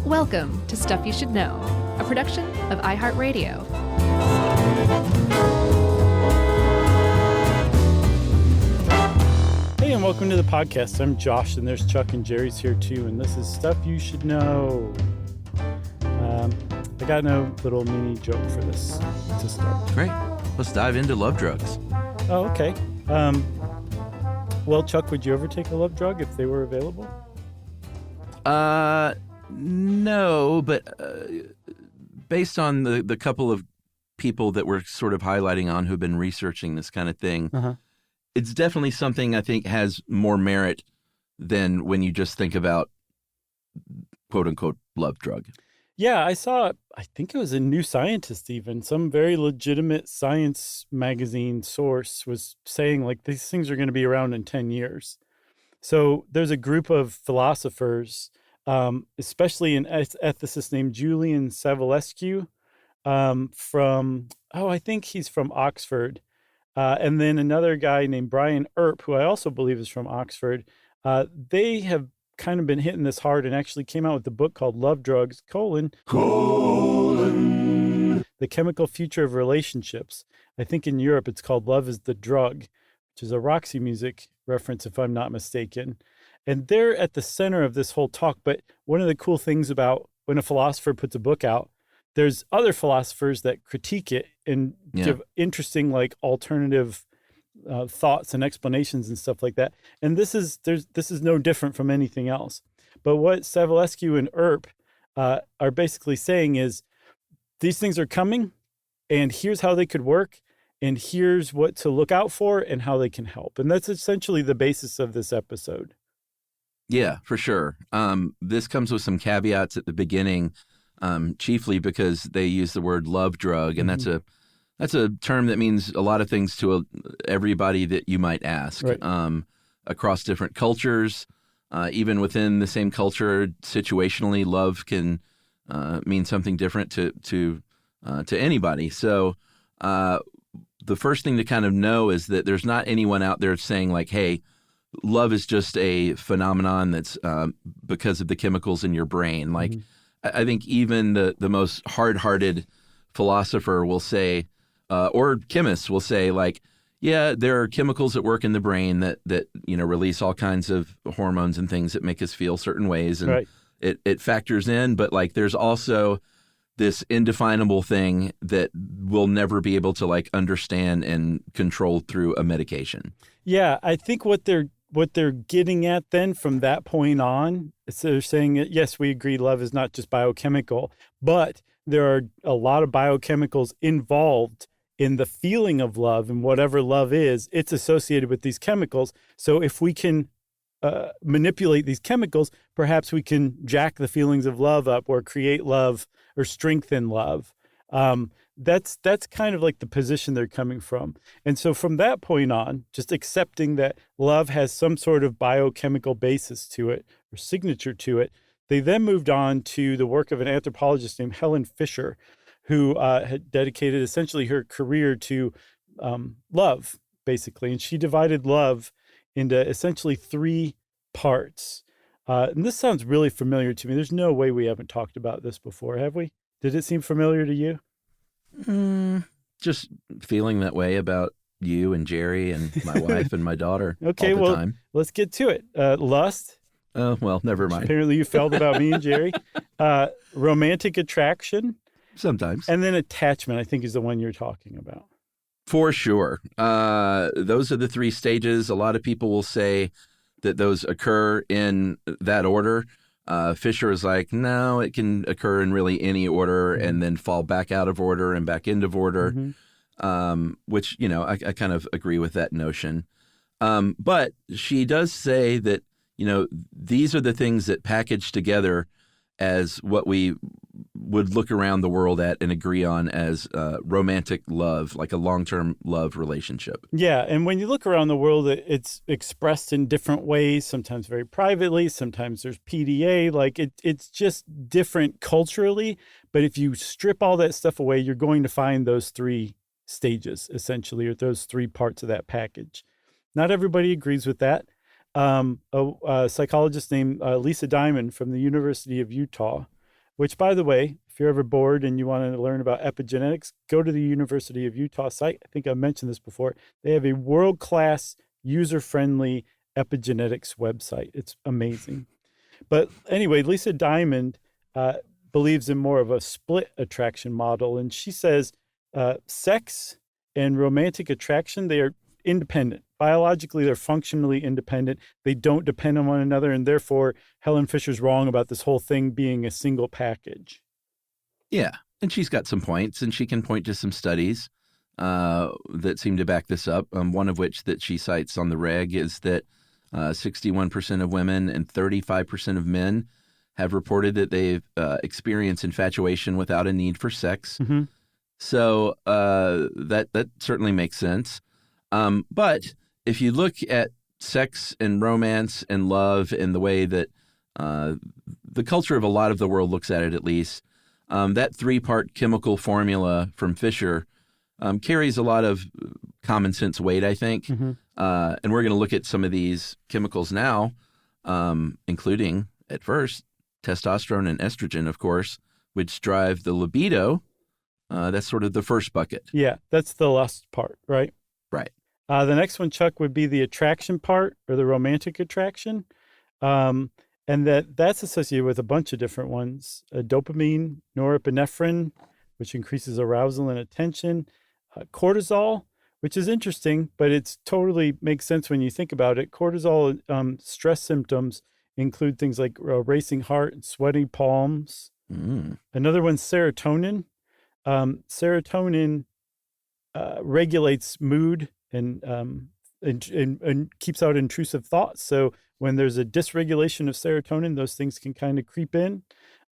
Welcome to Stuff You Should Know, a production of iHeartRadio. Hey, and welcome to the podcast. I'm Josh, and there's Chuck and Jerry's here too, and this is Stuff You Should Know. I got no little mini joke for this to start. Great. Let's dive into love drugs. Oh, okay. Well, Chuck, would you ever take a love drug if they were available? No, but based on the couple of people that we're sort of highlighting on who've been researching this kind of thing, it's definitely something I think has more merit than when you just think about quote-unquote love drug. Yeah, I think it was a New Scientist even, some very legitimate science magazine source was saying, like, these things are going to be around in 10 years. So there's a group of philosophers, especially an ethicist named Julian Savulescu I think he's from Oxford. And then another guy named Brian Earp, who I also believe is from Oxford. They have kind of been hitting this hard and actually came out with a book called Love Drugs, The Chemical Future of Relationships. I think in Europe it's called Love is the Drug, which is a Roxy Music reference, if I'm not mistaken. And they're at the center of this whole talk. But one of the cool things about when a philosopher puts a book out, there's other philosophers that critique it and give interesting, like, alternative thoughts and explanations and stuff like that. And this is no different from anything else. But what Savulescu and Earp are basically saying is these things are coming, and here's how they could work, and here's what to look out for and how they can help. And that's essentially the basis of this episode. Yeah, for sure. This comes with some caveats at the beginning, chiefly because they use the word love drug, and that's a term that means a lot of things to everybody that you might ask. Right. Across different cultures, even within the same culture, situationally, love can mean something different to anybody. So the first thing to kind of know is that there's not anyone out there saying, like, hey, love is just a phenomenon that's because of the chemicals in your brain. Like, I think even the most hard-hearted philosopher will say, or chemists will say, like, yeah, there are chemicals at work in the brain that release all kinds of hormones and things that make us feel certain ways, and it factors in. But, like, there's also this indefinable thing that we'll never be able to, like, understand and control through a medication. Yeah, I think what they're getting at then from that point on, so they're saying that, yes, we agree love is not just biochemical, but there are a lot of biochemicals involved in the feeling of love, and whatever love is, it's associated with these chemicals. So if we can manipulate these chemicals, perhaps we can jack the feelings of love up or create love or strengthen love. That's kind of like the position they're coming from. And so from that point on, just accepting that love has some sort of biochemical basis to it or signature to it, they then moved on to the work of an anthropologist named Helen Fisher, who had dedicated essentially her career to love, basically. And she divided love into essentially 3 parts. And this sounds really familiar to me. There's no way we haven't talked about this before, have we? Did it seem familiar to you? Just feeling that way about you and Jerry and my wife and my daughter all the time. Let's get to it. Lust. Well, never mind. Apparently you felt about me and Jerry. Romantic attraction. Sometimes. And then attachment, I think, is the one you're talking about. For sure. Those are the 3 stages. A lot of people will say that those occur in that order. Fisher is like, no, it can occur in really any order and then fall back out of order and back into order, which, I kind of agree with that notion. But she does say that, these are the things that package together as what we would look around the world at and agree on as romantic love, like a long-term love relationship. Yeah, and when you look around the world, it's expressed in different ways, sometimes very privately, sometimes there's PDA, like it's just different culturally. But if you strip all that stuff away, you're going to find those 3 stages, essentially, or those 3 parts of that package. Not everybody agrees with that. A psychologist named Lisa Diamond from the University of Utah which, by the way, if you're ever bored and you want to learn about epigenetics, go to the University of Utah site. I think I mentioned this before. They have a world-class, user-friendly epigenetics website. It's amazing. But anyway, Lisa Diamond believes in more of a split attraction model. And she says sex and romantic attraction, they are independent. Biologically, they're functionally independent. They don't depend on one another. And therefore, Helen Fisher's wrong about this whole thing being a single package. Yeah. And she's got some points, and she can point to some studies that seem to back this up. One of which that she cites on the reg is that 61% of women and 35% of men have reported that they've experienced infatuation without a need for sex. Mm-hmm. So that certainly makes sense. But if you look at sex and romance and love and the way that the culture of a lot of the world looks at it, at least, that three-part chemical formula from Fisher carries a lot of common sense weight, I think. Mm-hmm. And we're going to look at some of these chemicals now, including, at first, testosterone and estrogen, of course, which drive the libido. That's sort of the first bucket. Yeah, that's the lust part, right? Right. The next one, Chuck, would be the attraction part, or the romantic attraction. And that's associated with a bunch of different ones. Dopamine, norepinephrine, which increases arousal and attention. Cortisol, which is interesting, but it's totally makes sense when you think about it. Cortisol stress symptoms include things like racing heart and sweaty palms. Mm. Another one's serotonin. Serotonin regulates mood and keeps out intrusive thoughts. So when there's a dysregulation of serotonin, those things can kind of creep in,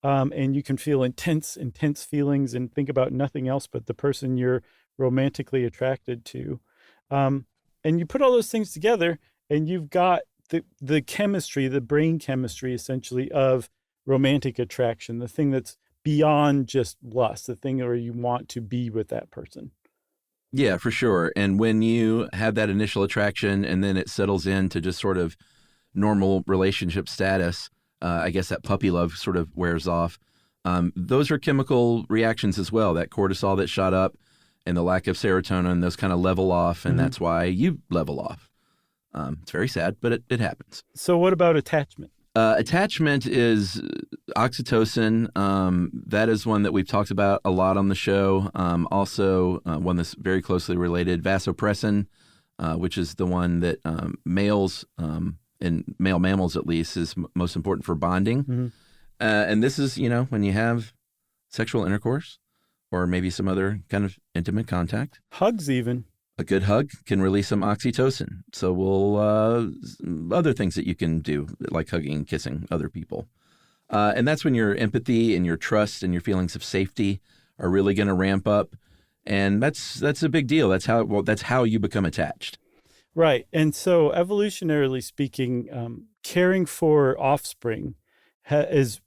and you can feel intense feelings and think about nothing else but the person you're romantically attracted to. And you put all those things together, and you've got the chemistry, the brain chemistry, essentially, of romantic attraction, the thing that's beyond just lust, the thing where you want to be with that person. Yeah, for sure. And when you have that initial attraction and then it settles into just sort of normal relationship status, I guess that puppy love sort of wears off. Those are chemical reactions as well. That cortisol that shot up and the lack of serotonin, those kind of level off, and that's why you level off. It's very sad, but it happens. So what about attachment? Attachment is oxytocin. That is one that we've talked about a lot on the show. Also, one that's very closely related, vasopressin, which is the one that males, in male mammals at least, is most important for bonding. Mm-hmm. And this is, when you have sexual intercourse or maybe some other kind of intimate contact. Hugs even. A good hug can release some oxytocin. So will other things that you can do, like hugging and kissing other people. And that's when your empathy and your trust and your feelings of safety are really going to ramp up. And that's a big deal. That's how you become attached. Right. And so evolutionarily speaking, caring for offspring is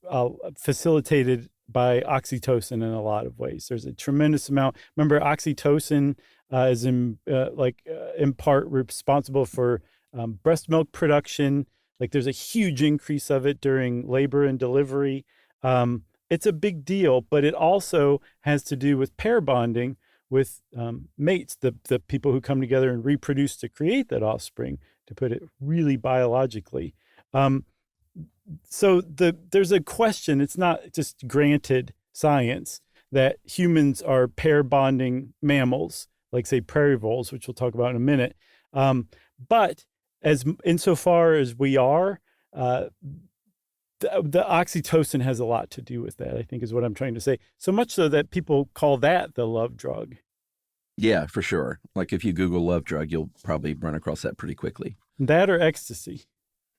facilitated by oxytocin in a lot of ways. There's a tremendous amount. Remember, oxytocin is in part responsible for breast milk production. Like there's a huge increase of it during labor and delivery. It's a big deal, but it also has to do with pair bonding with mates, the people who come together and reproduce to create that offspring, to put it really biologically. So there's a question. It's not just granted science that humans are pair bonding mammals, like say prairie voles, which we'll talk about in a minute. But insofar as we are, the oxytocin has a lot to do with that, I think is what I'm trying to say. So much so that people call that the love drug. Yeah, for sure. Like if you Google love drug, you'll probably run across that pretty quickly. That or ecstasy.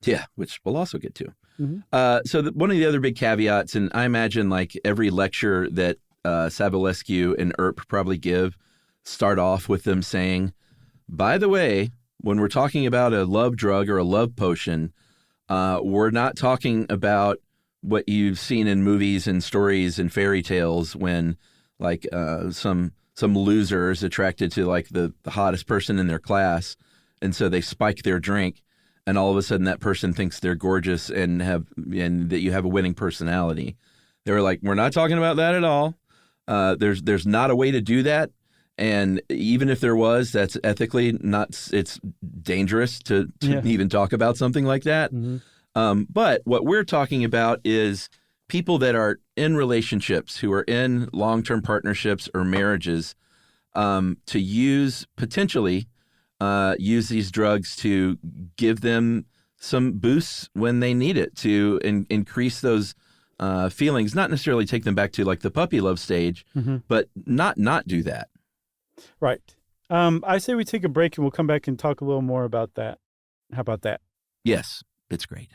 Yeah, which we'll also get to. Mm-hmm. So one of the other big caveats, and I imagine like every lecture that Savulescu and Earp probably give, start off with them saying, by the way, when we're talking about a love drug or a love potion, we're not talking about what you've seen in movies and stories and fairy tales when like some loser is attracted to like the hottest person in their class, and so they spike their drink, and all of a sudden that person thinks they're gorgeous and that you have a winning personality. They were like, we're not talking about that at all. There's not a way to do that. And even if there was, that's ethically not, it's dangerous to even talk about something like that. But what we're talking about is people that are in relationships, who are in long-term partnerships or marriages, to potentially use these drugs to give them some boosts when they need it, to increase those feelings, not necessarily take them back to like the puppy love stage, but not do that. Right. I say we take a break and we'll come back and talk a little more about that. How about that? Yes, it's great.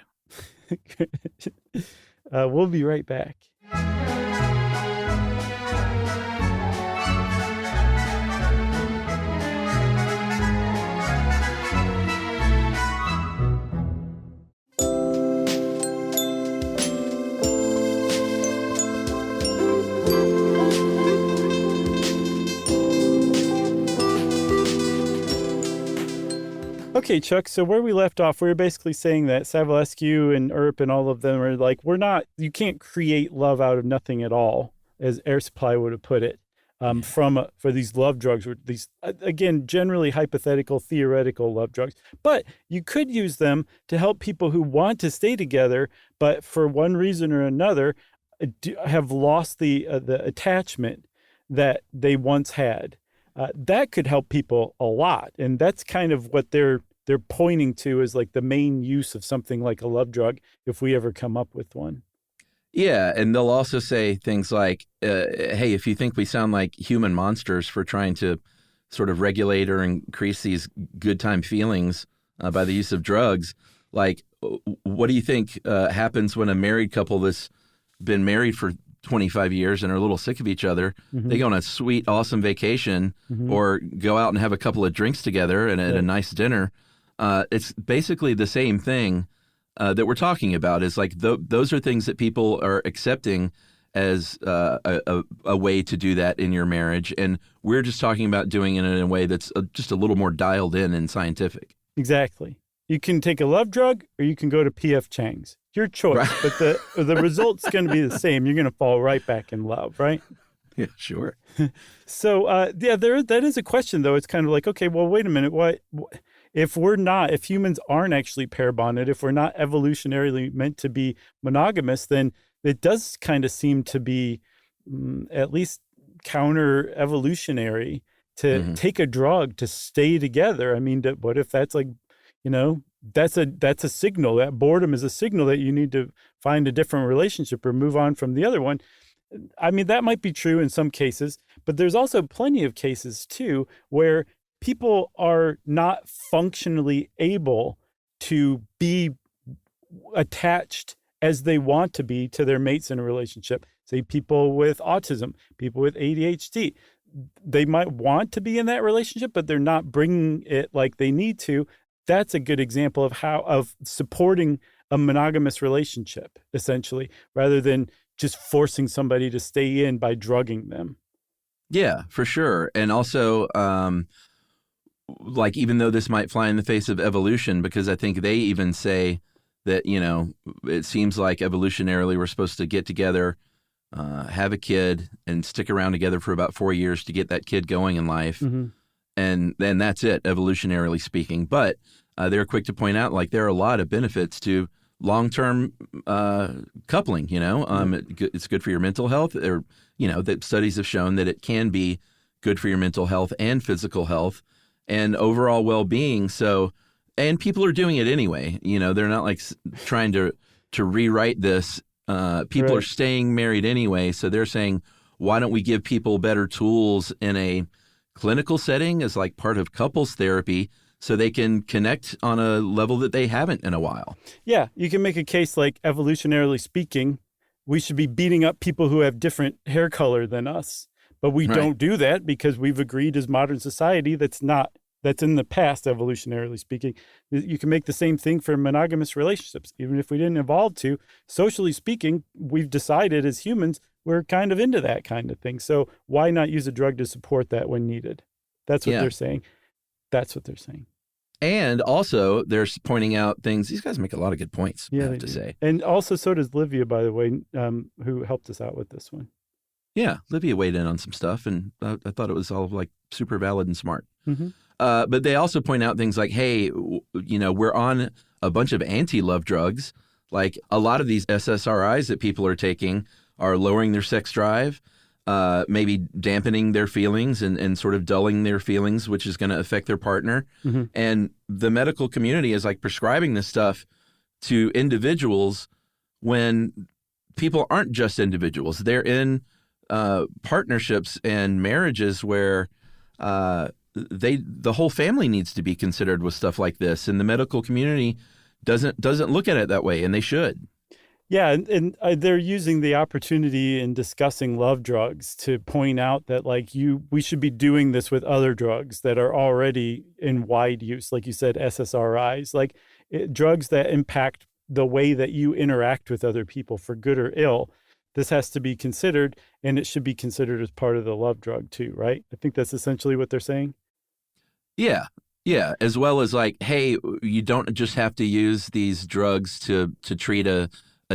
We'll be right back. Okay, Chuck, so where we left off, we were basically saying that Savulescu and Earp and all of them are like, you can't create love out of nothing at all, as Air Supply would have put it, for these love drugs, or these, again, generally hypothetical, theoretical love drugs. But you could use them to help people who want to stay together, but for one reason or another, have lost the attachment that they once had. That could help people a lot. And that's kind of what they're pointing to as like the main use of something like a love drug, if we ever come up with one. Yeah, and they'll also say things like, hey, if you think we sound like human monsters for trying to sort of regulate or increase these good time feelings by the use of drugs, like, what do you think happens when a married couple that's been married for 25 years and are a little sick of each other, they go on a sweet, awesome vacation or go out and have a couple of drinks together and at a nice dinner? It's basically the same thing that we're talking about. Is like those are things that people are accepting as a way to do that in your marriage. And we're just talking about doing it in a way that's just a little more dialed in and scientific. Exactly. You can take a love drug or you can go to P.F. Chang's. Your choice, right. But the result's going to be the same. You're going to fall right back in love, right? Yeah, sure. So, that is a question, though. It's kind of like, okay, well, wait a minute. If humans aren't actually pair bonded, if we're not evolutionarily meant to be monogamous, then it does kind of seem to be at least counter evolutionary to take a drug to stay together. I mean, what if that's like, that's a signal. That boredom is a signal that you need to find a different relationship or move on from the other one. I mean, that might be true in some cases, but there's also plenty of cases too where people are not functionally able to be attached as they want to be to their mates in a relationship. Say people with autism, people with ADHD. They might want to be in that relationship, but they're not bringing it like they need to. That's a good example of supporting a monogamous relationship, essentially, rather than just forcing somebody to stay in by drugging them. Yeah, for sure. And also, like, even though this might fly in the face of evolution, because I think they even say that, it seems like evolutionarily we're supposed to get together, have a kid, and stick around together for about 4 years to get that kid going in life. And then that's it, evolutionarily speaking. But they're quick to point out, like, there are a lot of benefits to long-term coupling, It's good for your mental health. Or, that studies have shown that it can be good for your mental health and physical health and overall well-being. So, and people are doing it anyway. They're not like trying to rewrite this. People are staying married anyway. So they're saying, why don't we give people better tools in a clinical setting as like part of couples therapy so they can connect on a level that they haven't in a while? Yeah, you can make a case like, evolutionarily speaking, we should be beating up people who have different hair color than us. But we don't do that because we've agreed as modern society that's in the past, evolutionarily speaking. You can make the same thing for monogamous relationships. Even if we didn't evolve to, socially speaking, we've decided as humans, we're kind of into that kind of thing. So why not use a drug to support that when needed? That's what they're saying. That's what they're saying. And also, they're pointing out things. These guys make a lot of good points, I have to say. And also, so does Livia, by the way, who helped us out with this one. Yeah, Livia weighed in on some stuff, and I thought it was all like super valid and smart. Mm-hmm. But they also point out things like, hey, we're on a bunch of anti-love drugs. Like a lot of these SSRIs that people are taking are lowering their sex drive, maybe dampening their feelings and sort of dulling their feelings, which is going to affect their partner. Mm-hmm. And the medical community is like prescribing this stuff to individuals when people aren't just individuals. They're in partnerships and marriages where the whole family needs to be considered with stuff like this, and the medical community doesn't look at it that way, and they should. Yeah, and they're using the opportunity in discussing love drugs to point out that we should be doing this with other drugs that are already in wide use, like you said, SSRIs, drugs that impact the way that you interact with other people for good or ill. This has to be considered, and it should be considered as part of the love drug too, right? I think that's essentially what they're saying. Yeah. Yeah. As well as hey, you don't just have to use these drugs to treat a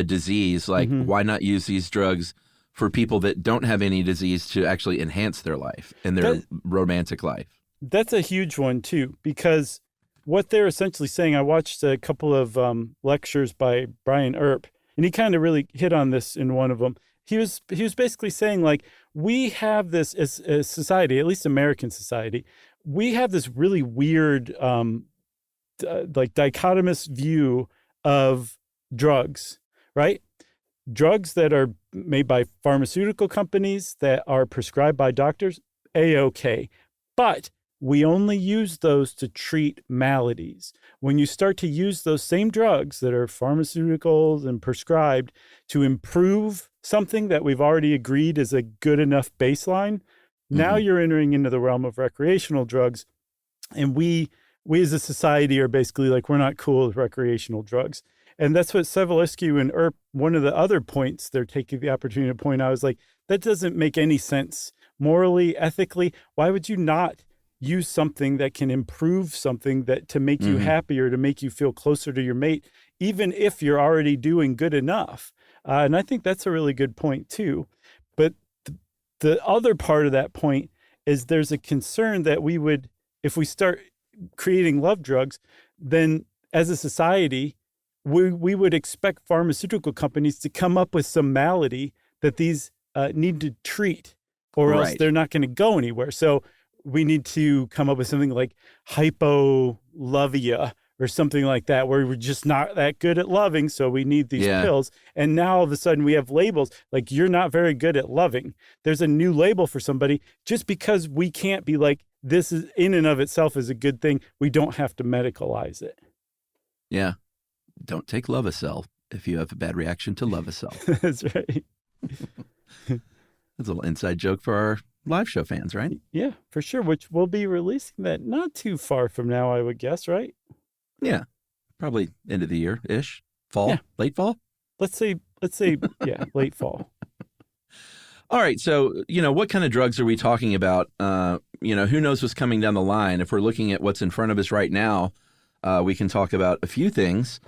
disease. Why not use these drugs for people that don't have any disease to actually enhance their life and their romantic life? That's a huge one too, because what they're essentially saying, I watched a couple of lectures by Brian Earp, and he kind of really hit on this in one of them. He was basically saying we have this as a society, at least American society, we have this really weird dichotomous view of drugs, right? Drugs that are made by pharmaceutical companies that are prescribed by doctors, A-OK. But we only use those to treat maladies. When you start to use those same drugs that are pharmaceuticals and prescribed to improve something that we've already agreed is a good enough baseline, now you're entering into the realm of recreational drugs. And we as a society are basically we're not cool with recreational drugs. And that's what Sevulescu and Earp, one of the other points they're taking the opportunity to point out is that doesn't make any sense. Morally, ethically, why would you not use something that can improve something that to make you happier, to make you feel closer to your mate, even if you're already doing good enough? And I think that's a really good point too. But the other part of that point is there's a concern that we would, if we start creating love drugs, then as a society, we would expect pharmaceutical companies to come up with some malady that these need to treat, or else they're not going to go anywhere. So we need to come up with something like hypolovia or something like that, where we're just not that good at loving, so we need these pills. And now all of a sudden we have labels you're not very good at loving. There's a new label for somebody just because we can't be this is in and of itself is a good thing. We don't have to medicalize it. Yeah. Don't take Lovacell if you have a bad reaction to Lovacell. That's right. That's a little inside joke for our live show fans, right? Yeah, for sure. Which we'll be releasing that not too far from now, I would guess, right? Yeah, probably end of the year-ish. Fall, late fall? Let's say, yeah, late fall. All right. So, what kind of drugs are we talking about? Who knows what's coming down the line? If we're looking at what's in front of us right now, we can talk about a few things.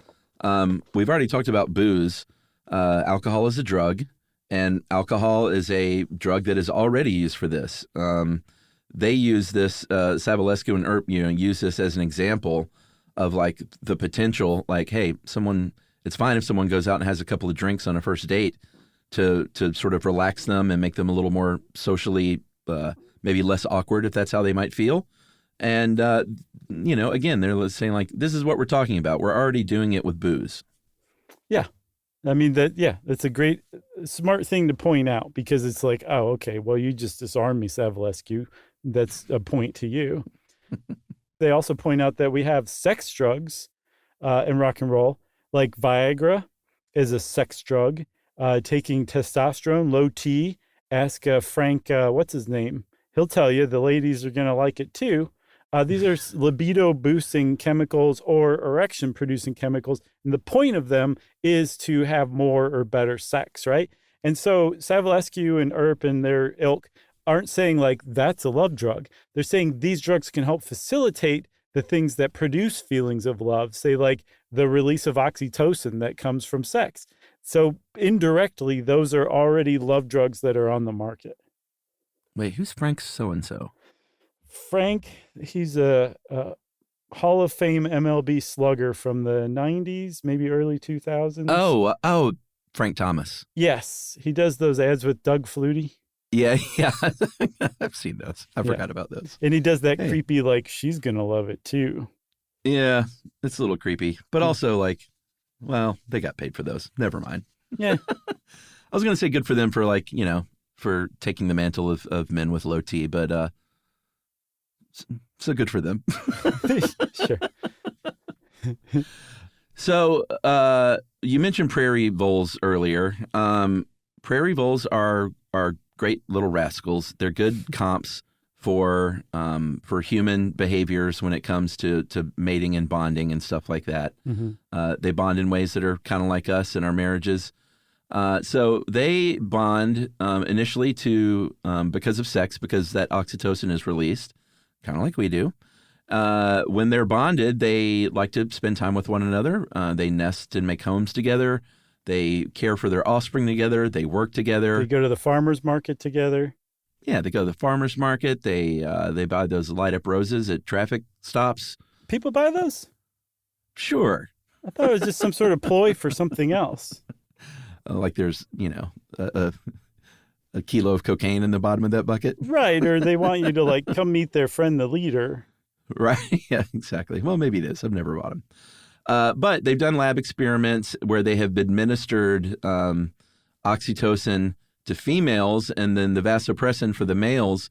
We've already talked about booze. Alcohol is a drug, and alcohol is a drug that is already used for this. They use this, Savulescu and Earp, use this as an example of the potential, hey, it's fine if someone goes out and has a couple of drinks on a first date to sort of relax them and make them a little more socially, maybe less awkward if that's how they might feel. And, again, they're saying this is what we're talking about. We're already doing it with booze. Yeah. I mean, that's a great, smart thing to point out, because it's oh, okay, well, you just disarmed me, Savulescu. That's a point to you. They also point out that we have sex drugs in rock and roll, like Viagra is a sex drug. Taking testosterone, low T, ask Frank, what's his name? He'll tell you the ladies are going to like it too. These are libido-boosting chemicals or erection-producing chemicals. And the point of them is to have more or better sex, right? And so Savulescu and Earp and their ilk aren't saying that's a love drug. They're saying these drugs can help facilitate the things that produce feelings of love, say like the release of oxytocin that comes from sex. So indirectly, those are already love drugs that are on the market. Wait, who's Frank so-and-so? Frank, he's a Hall of Fame MLB slugger from the 90s, maybe early 2000s. Oh, Frank Thomas. Yes, he does those ads with Doug Flutie. Yeah. I've seen those. I forgot about those. And he does that creepy, like, she's going to love it too. Yeah, it's a little creepy, but also like, well, they got paid for those. Never mind. Yeah. I was going to say good for them for like, for taking the mantle of men with low T, but so good for them. Sure. So you mentioned prairie voles earlier. Prairie voles are great little rascals. They're good comps for human behaviors when it comes to mating and bonding and stuff like that. Mm-hmm. They bond in ways that are kind of like us in our marriages. So they bond initially to because of sex, because that oxytocin is released, kind of like we do. When they're bonded, they like to spend time with one another. They nest and make homes together. They care for their offspring together. They work together. They go to the farmer's market together. Yeah, they go to the farmer's market. They buy those light up roses at traffic stops. People buy those? Sure. I thought it was just some sort of ploy for something else. Like there's, a kilo of cocaine in the bottom of that bucket. Right, or they want you to like come meet their friend, the leader. Right. Yeah, exactly. Well, maybe it is. I've never bought them. But they've done lab experiments where they have administered oxytocin to females and then the vasopressin for the males.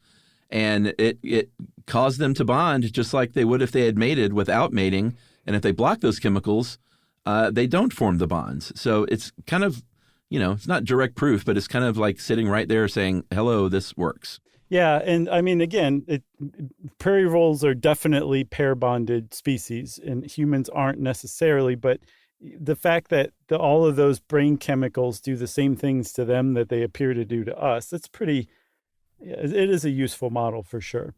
And it caused them to bond just like they would if they had mated without mating. And if they block those chemicals, they don't form the bonds. So it's kind of, it's not direct proof, but it's kind of like sitting right there saying, hello, this works. Yeah, and I mean, again, prairie voles are definitely pair-bonded species, and humans aren't necessarily, but the fact that all of those brain chemicals do the same things to them that they appear to do to us, it is a useful model for sure.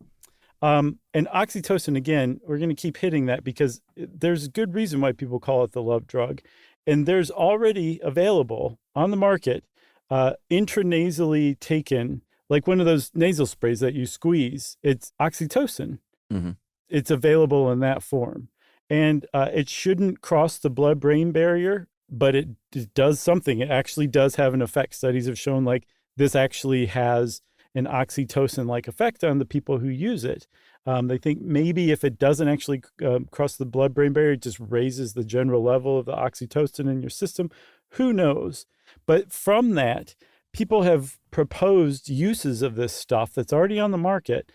And oxytocin, again, we're going to keep hitting that because there's a good reason why people call it the love drug. And there's already available on the market, intranasally taken, like one of those nasal sprays that you squeeze. It's oxytocin. Mm-hmm. It's available in that form. And it shouldn't cross the blood-brain barrier, but it does something. It actually does have an effect. Studies have shown like this actually has an oxytocin-like effect on the people who use it. They think maybe if it doesn't actually cross the blood-brain barrier, it just raises the general level of the oxytocin in your system. Who knows? But from that, people have proposed uses of this stuff that's already on the market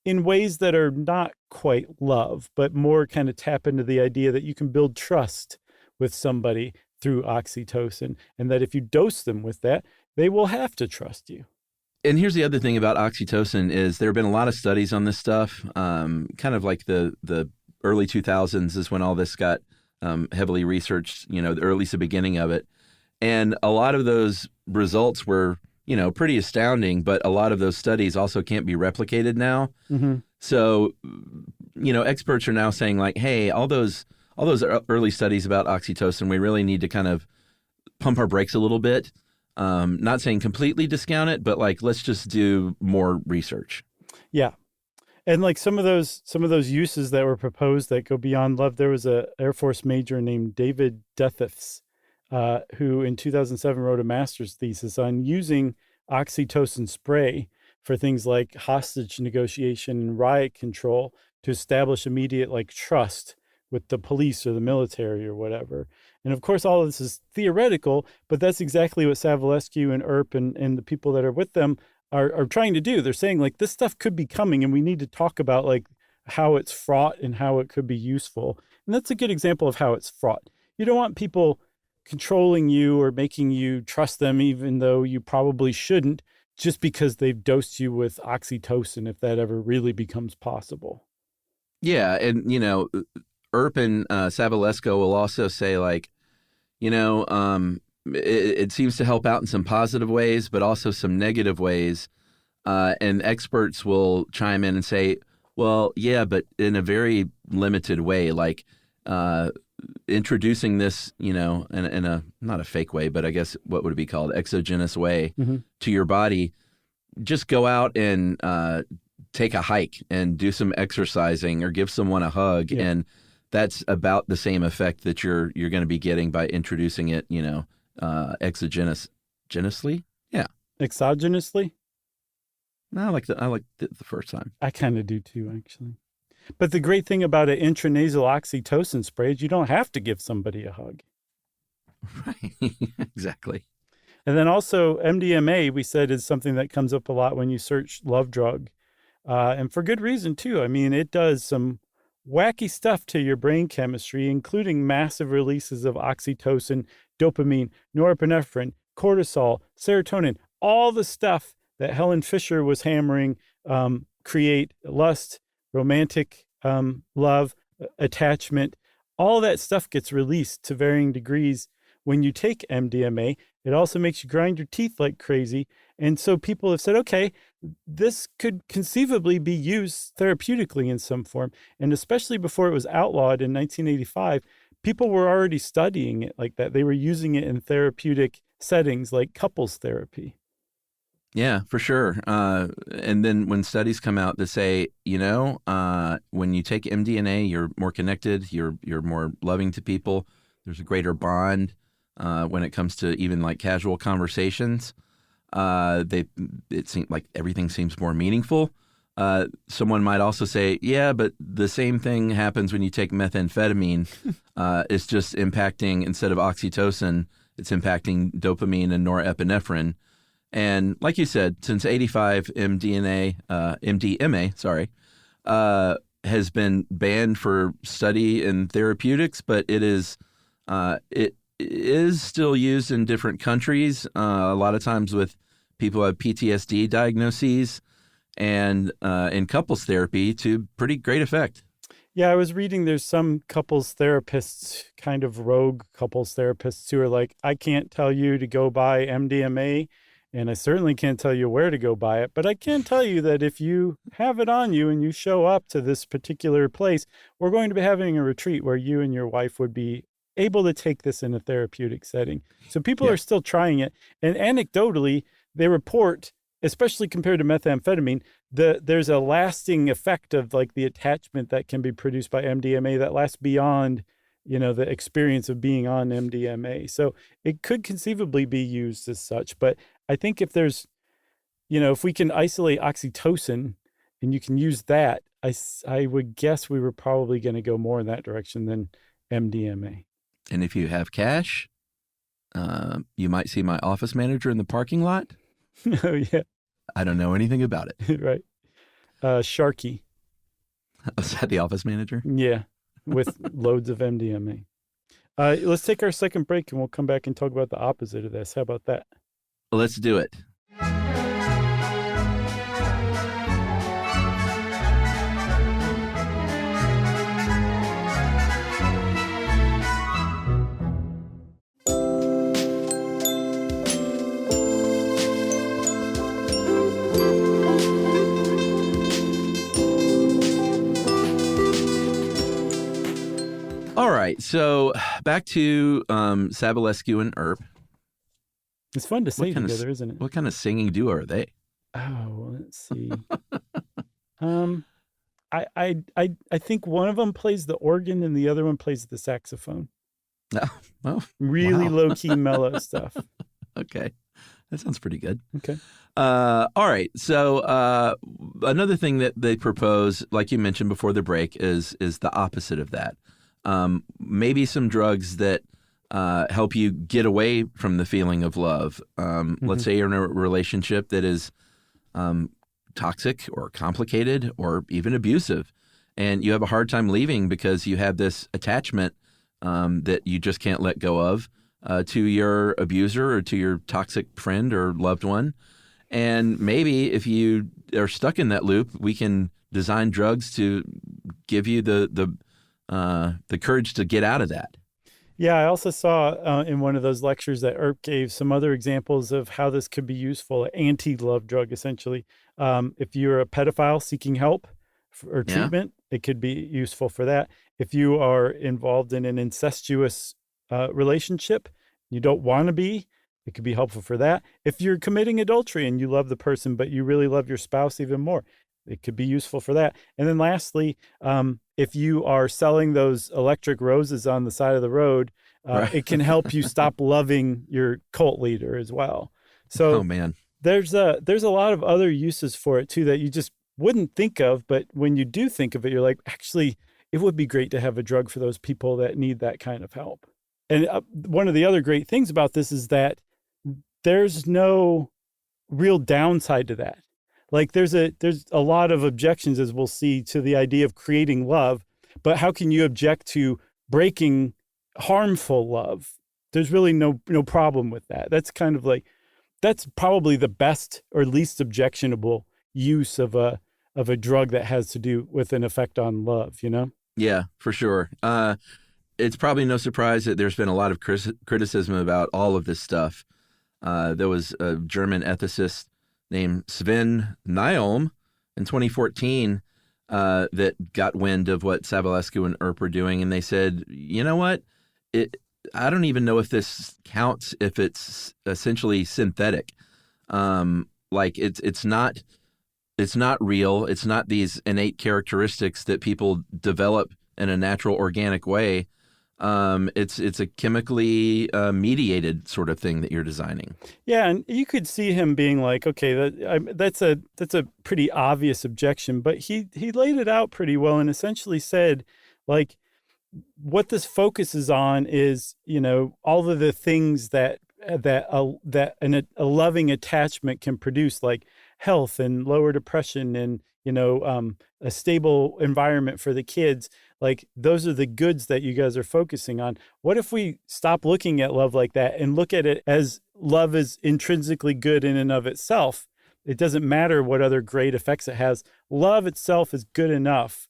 in ways that are not quite love, but more kind of tap into the idea that you can build trust with somebody through oxytocin, and that if you dose them with that, they will have to trust you. And here's the other thing about oxytocin is there have been a lot of studies on this stuff, kind of like the early 2000s is when all this got heavily researched, or at least the beginning of it. And a lot of those results were, pretty astounding, but a lot of those studies also can't be replicated now. Mm-hmm. So, experts are now saying like, hey, all those early studies about oxytocin, we really need to kind of pump our brakes a little bit. Not saying completely discount it, but like, let's just do more research. Yeah. And like some of those uses that were proposed that go beyond love, there was a Air Force major named David Dethefs, who in 2007 wrote a master's thesis on using oxytocin spray for things like hostage negotiation and riot control to establish immediate like trust with the police or the military or whatever. And of course, all of this is theoretical, but that's exactly what Savulescu and Earp and the people that are with them are trying to do. They're saying like this stuff could be coming and we need to talk about like how it's fraught and how it could be useful. And that's a good example of how it's fraught. You don't want people controlling you or making you trust them, even though you probably shouldn't, just because they've dosed you with oxytocin, if that ever really becomes possible. Yeah. And, Earp and Savulescu will also say like, it seems to help out in some positive ways, but also some negative ways. And experts will chime in and say, Well, yeah, but in a very limited way, like introducing this, in a not a fake way, but I guess what would it be called, exogenous way to your body. Just go out and take a hike and do some exercising or give someone a hug, and that's about the same effect that you're going to be getting by introducing it, exogenously. Yeah, Exogenously. I like the first time. I kind of do too, actually. But the great thing about an intranasal oxytocin spray is you don't have to give somebody a hug. Right, exactly. And then also MDMA, we said, is something that comes up a lot when you search love drug. And for good reason, too. I mean, it does some wacky stuff to your brain chemistry, including massive releases of oxytocin, dopamine, norepinephrine, cortisol, serotonin, all the stuff that Helen Fisher was hammering, create lust, romantic love, attachment. All that stuff gets released to varying degrees when you take MDMA. It also makes you grind your teeth like crazy. And so people have said, okay, this could conceivably be used therapeutically in some form. And especially before it was outlawed in 1985, people were already studying it like that. They were using it in therapeutic settings like couples therapy. Yeah, for sure. And then when studies come out that say, when you take MDMA, you're more connected, you're more loving to people. There's a greater bond when it comes to even like casual conversations. It seems like everything seems more meaningful. Someone might also say, yeah, but the same thing happens when you take methamphetamine. It's just impacting, instead of oxytocin, it's impacting dopamine and norepinephrine. And like you said, since 85, MDMA, has been banned for study in therapeutics, but it is still used in different countries. A lot of times with people who have PTSD diagnoses, and in couples therapy to pretty great effect. Yeah, I was reading there's some couples therapists, kind of rogue couples therapists, who are like, I can't tell you to go buy MDMA. And I certainly can't tell you where to go buy it, but I can tell you that if you have it on you and you show up to this particular place, we're going to be having a retreat where you and your wife would be able to take this in a therapeutic setting. So people are still trying it. And anecdotally, they report, especially compared to methamphetamine, there's a lasting effect of like the attachment that can be produced by MDMA that lasts beyond the experience of being on MDMA. So it could conceivably be used as such. But I think if there's, if we can isolate oxytocin and you can use that, I would guess we were probably going to go more in that direction than MDMA. And if you have cash, you might see my office manager in the parking lot. Oh, yeah. I don't know anything about it. Right. Sharky. Is that the office manager? Yeah. With loads of MDMA. Let's take our second break and we'll come back and talk about the opposite of this. How about that? Let's do it. All right, so back to Sabalescu and Earp. It's fun to say together, isn't it? What kind of singing duo are they? Oh, well, let's see. I think one of them plays the organ and the other one plays the saxophone. Oh, well, really low-key mellow stuff. Okay, that sounds pretty good. Okay. All right, so another thing that they propose, like you mentioned before the break, is the opposite of that. Maybe some drugs that help you get away from the feeling of love. Let's say you're in a relationship that is toxic or complicated or even abusive, and you have a hard time leaving because you have this attachment that you just can't let go of to your abuser or to your toxic friend or loved one. And maybe if you are stuck in that loop, we can design drugs to give you the courage to get out of that. Yeah, I also saw in one of those lectures that Earp gave some other examples of how this could be useful. Anti-love drug, essentially. If you're a pedophile seeking help, or Yeah. treatment, it could be useful for that. If you are involved in an incestuous relationship, you don't want to be, it could be helpful for that. If you're committing adultery and you love the person, but you really love your spouse even more, it could be useful for that. And then lastly, if you are selling those electric roses on the side of the road, Right. it can help you stop loving your cult leader as well. So Oh, man. there's a lot of other uses for it too that you just wouldn't think of, but when you do think of it, you're like, actually, it would be great to have a drug for those people that need that kind of help. And one of the other great things about this is that there's no real downside to that. Like there's a lot of objections, as we'll see, to the idea of creating love, but how can you object to breaking harmful love? There's really no problem with that. That's kind of like, that's probably the best or least objectionable use of a drug that has to do with an effect on love, you know? Yeah, for sure. It's probably no surprise that there's been a lot of criticism about all of this stuff. There was a German ethicist named Sven Nom in 2014 that got wind of what Savulescu and Earp were doing, and they said, you know what? I don't even know if this counts if it's essentially synthetic. Like it's not real. It's not these innate characteristics that people develop in a natural, organic way. It's a chemically mediated sort of thing that you're designing. Yeah, and you could see him being like, okay, that's a pretty obvious objection, but he laid it out pretty well and essentially said, like, what this focuses on is, you know, all of the things that a loving attachment can produce, like health and lower depression and, you know, a stable environment for the kids. Like those are the goods that you guys are focusing on. What if we stop looking at love like that and look at it as love is intrinsically good in and of itself? It doesn't matter what other great effects it has. Love itself is good enough.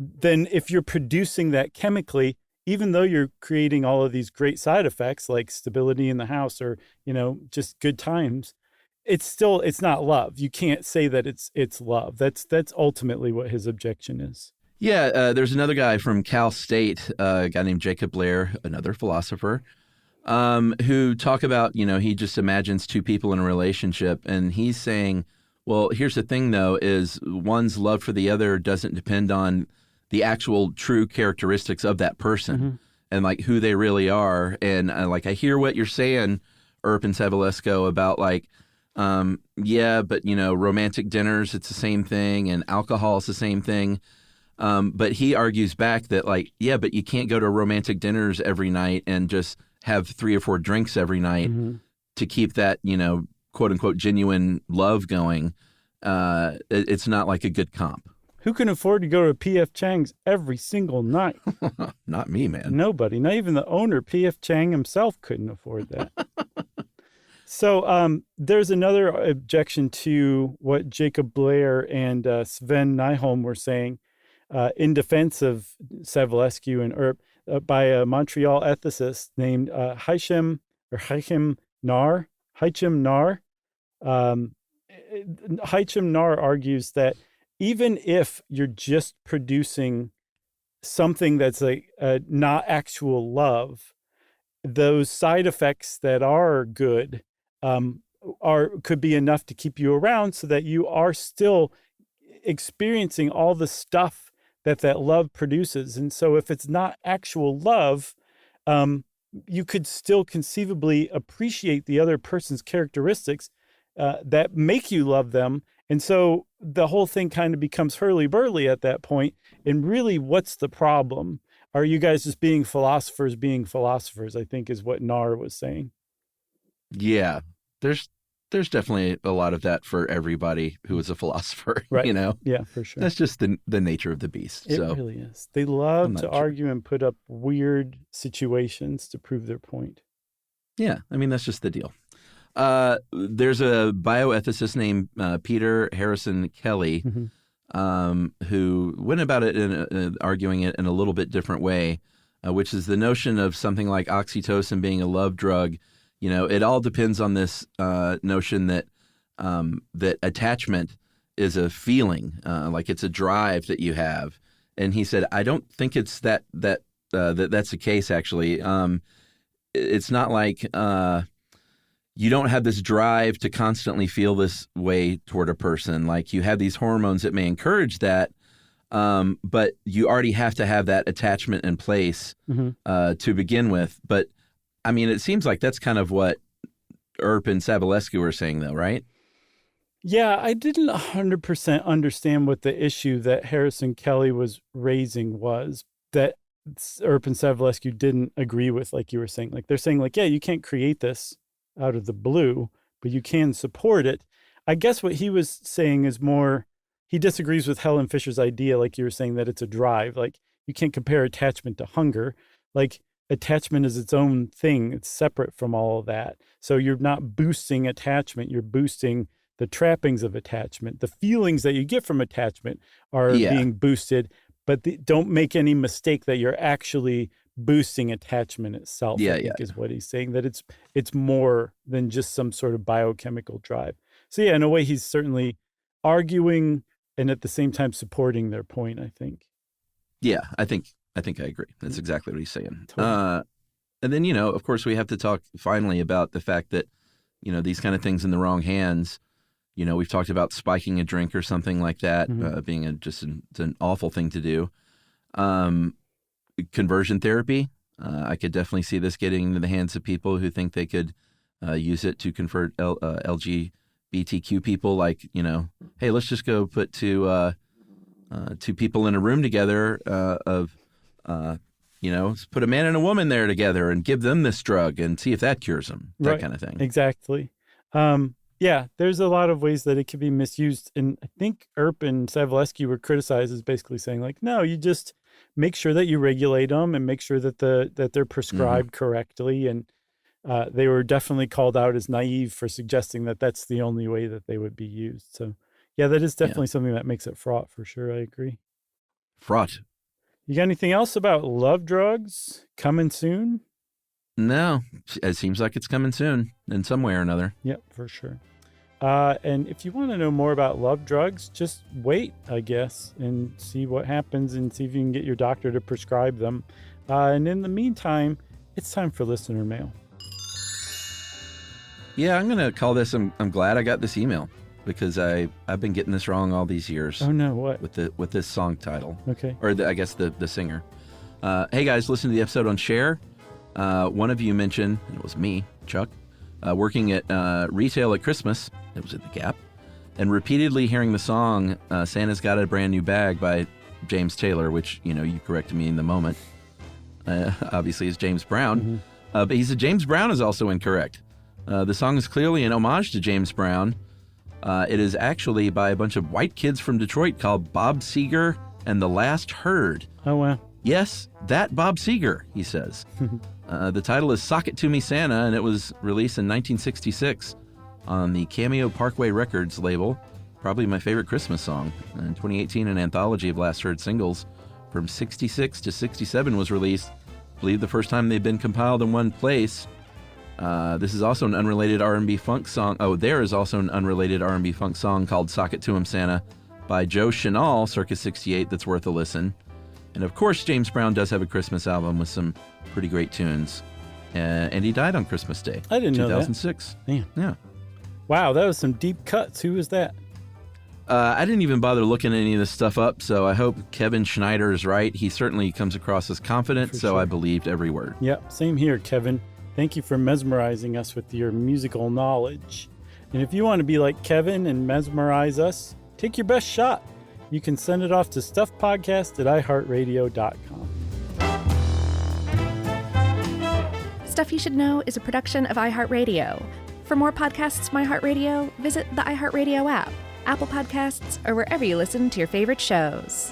Then if you're producing that chemically, even though you're creating all of these great side effects like stability in the house or, you know, just good times, it's not love. You can't say that it's love. That's ultimately what his objection is. Yeah, there's another guy from Cal State, a guy named Jacob Blair, another philosopher, who talk about, you know, he just imagines two people in a relationship, and he's saying, well, here's the thing, though, is one's love for the other doesn't depend on the actual true characteristics of that person and like who they really are. And like, I hear what you're saying, Earp and Savulescu, about like, yeah, but you know, romantic dinners, it's the same thing, and alcohol is the same thing. But he argues back that like, yeah, but you can't go to romantic dinners every night and just have 3 or 4 drinks every night to keep that, you know, quote unquote, genuine love going. It's not like a good comp. Who can afford to go to P.F. Chang's every single night? Not me, man. Nobody. Not even the owner, P.F. Chang himself, couldn't afford that. So there's another objection to what Jacob Blair and Sven Nom were saying in defense of Savulescu and Earp by a Montreal ethicist named Haichem Nar. Haichem Nar argues that even if you're just producing something that's like not actual love, those side effects that are good could be enough to keep you around so that you are still experiencing all the stuff that love produces. And so if it's not actual love, you could still conceivably appreciate the other person's characteristics that make you love them. And so the whole thing kind of becomes hurly-burly at that point. And really, what's the problem? Are you guys just being philosophers, I think is what Nar was saying. Yeah, there's definitely a lot of that for everybody who is a philosopher, right? You know? Yeah, for sure. That's just the nature of the beast. It really is. They love to argue and put up weird situations to prove their point. Yeah, I mean, that's just the deal. There's a bioethicist named Peter Harrison Kelly who went about it arguing it in a little bit different way, which is the notion of something like oxytocin being a love drug. You know, it all depends on this notion that that attachment is a feeling, like it's a drive that you have. And he said, I don't think it's that's the case, actually. It's not like you don't have this drive to constantly feel this way toward a person. Like you have these hormones that may encourage that, but you already have to have that attachment in place to begin with. But I mean, it seems like that's kind of what Earp and Savulescu were saying, though, right? Yeah, I didn't 100% understand what the issue that Harrison Kelly was raising was, that Earp and Savulescu didn't agree with, like you were saying. Like they're saying, like, yeah, you can't create this out of the blue, but you can support it. I guess what he was saying is more, he disagrees with Helen Fisher's idea, like you were saying, that it's a drive. Like you can't compare attachment to hunger. Like attachment is its own thing. It's separate from all of that. So you're not boosting attachment. You're boosting the trappings of attachment. The feelings that you get from attachment are being boosted, but don't make any mistake that you're actually boosting attachment itself. I think is what he's saying, that it's more than just some sort of biochemical drive. So yeah, in a way, he's certainly arguing and at the same time supporting their point, I think. Yeah, I think I agree. That's exactly what he's saying. Totally. And then, of course, we have to talk finally about the fact that, these kind of things in the wrong hands. We've talked about spiking a drink or something like that, being it's an awful thing to do. Conversion therapy. I could definitely see this getting into the hands of people who think they could use it to convert LGBTQ people. Like, hey, let's just go put two people in a room together put a man and a woman there together and give them this drug and see if that cures them, that kind of thing. Exactly. Yeah, there's a lot of ways that it could be misused. And I think Earp and Savulescu were criticized as basically saying, like, no, you just make sure that you regulate them and make sure that they're prescribed correctly. And they were definitely called out as naive for suggesting that that's the only way that they would be used. So, yeah, that is definitely something that makes it fraught for sure. I agree. Fraught. You got anything else about love drugs coming soon? No, it seems like it's coming soon in some way or another. Yep, for sure. And if you want to know more about love drugs, just wait, I guess, and see what happens and see if you can get your doctor to prescribe them. And in the meantime, it's time for listener mail. Yeah, I'm going to call this, I'm glad I got this email because I've been getting this wrong all these years. Oh, no, what? With this song title. Okay. Or I guess the singer. Hey, guys, listen to the episode on Cher. One of you mentioned, and it was me, Chuck, working at retail at Christmas, it was at the Gap, and repeatedly hearing the song Santa's Got a Brand New Bag by James Taylor, which, you corrected me in the moment, obviously is James Brown. But he said James Brown is also incorrect. The song is clearly an homage to James Brown. It is actually by a bunch of white kids from Detroit called Bob Seger and the Last Herd. Oh, wow. Yes, that Bob Seger, he says. The title is Sock It To Me Santa, and it was released in 1966 on the Cameo Parkway Records label. Probably my favorite Christmas song. In 2018, an anthology of Last Heard singles from 66 to 67 was released. I believe the first time they've been compiled in one place. This is also an unrelated R&B funk song. Oh, there is also an unrelated R&B funk song called Sock It To Him Santa by Joe Chanel, circa 68, that's worth a listen. And of course, James Brown does have a Christmas album with some pretty great tunes. And he died on Christmas Day. I didn't know that. 2006. Man. Yeah. Wow, that was some deep cuts. Who was that? I didn't even bother looking any of this stuff up, so I hope Kevin Schneider is right. He certainly comes across as confident, so I believed every word. Yep, same here, Kevin. Thank you for mesmerizing us with your musical knowledge. And if you want to be like Kevin and mesmerize us, take your best shot. You can send it off to stuffpodcast@iHeartRadio.com. Stuff You Should Know is a production of iHeartRadio. For more podcasts from iHeartRadio, visit the iHeartRadio app, Apple Podcasts, or wherever you listen to your favorite shows.